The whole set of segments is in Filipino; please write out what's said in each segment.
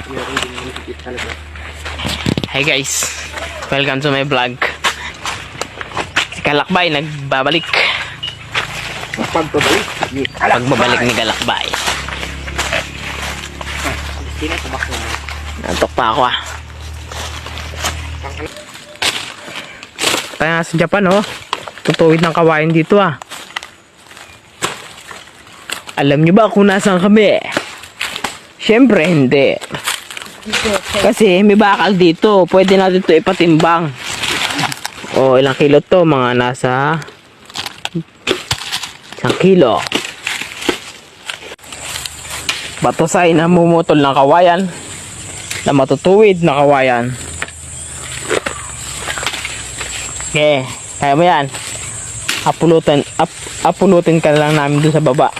Hi guys, welcome to my vlog. Si Kalakbay nagbabalik. Pagbabalik ni Kalakbay. Nantok pa ako ah. Tayo nga sa Japan oh. Tutuwid ng kawain dito ah. Alam nyo ba kung nasaan kami? Siyempre hindi. Kasi may bakal dito. Pwede natin ito ipatimbang. O ilang kilo to? Mga nasa 1 kilo. Batusay na mumutol ng kawayan. Na matutuwid na kawayan. Okay. Kaya mo yan. Apulutin ka lang namin dun sa baba.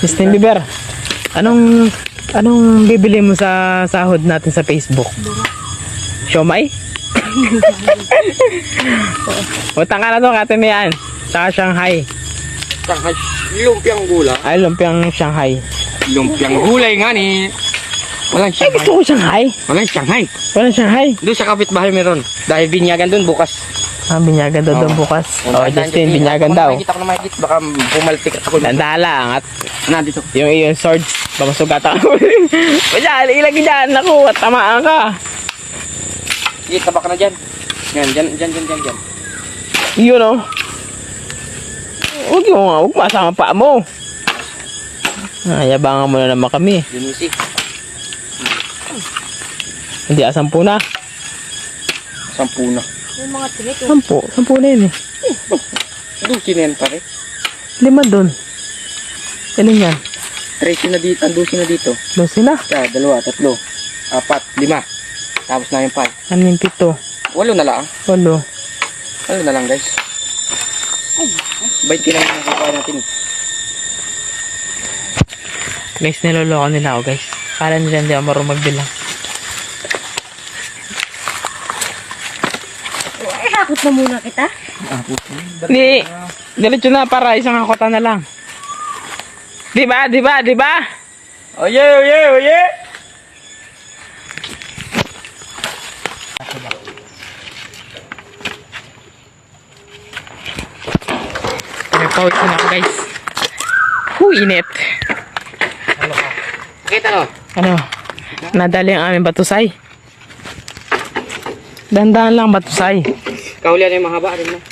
Justin Bieber, anong bibili mo sa sahod natin sa Facebook? Siomay? Utang ka na to, Kate Mian. Saka Shanghai. Shanghai, lumpiang gula. Ay, lumpiang Shanghai. Lumpiang gulay nga ni. Walang Ay, Shanghai. gusto ko Shanghai. Walang Shanghai. Walang Shanghai. Doon sa kapitbahay meron. Dahil binyagan doon bukas. Ah, binyagan daw doon bukas. Oh, Justin, binyagan daw. Makikita ko na makikita. Baka pumaltik ako. Tanda lang at Nandito. yung swords, baka sugatan ako. Wala, ilagay dyan. Naku, at tamaan ka. Sige, tabak ka na dyan. Yan, dyan. Yun oh. Huwag masama pa mo. Yabangan mo na naman kami. Dinisi. Hindi, 10 na. 10 na. Yung mga tinik. 10 na yun eh. Dusi na yan pare. 5 dun. Ilan yan? 13 na dito. Ang dusi na dito. 12 na. 1, 2, 3, 4, 5. Tapos na yung 5. Ano yung 7? 8 na lang. 8. Ano na lang guys. 20 na lang ang natin. Guys, niloloko nila ako guys. Kala nila hindi ako marunong magbilang. Hakot na muna kita. Hindi. Diretso na para isang hakota na lang. Diba? Oye! Pinagpawit na ako guys. Init. Kita no? Ano? Nadali ang aming batusay. Dandahan lang batusay. Kaulian yung mahaba rin mo.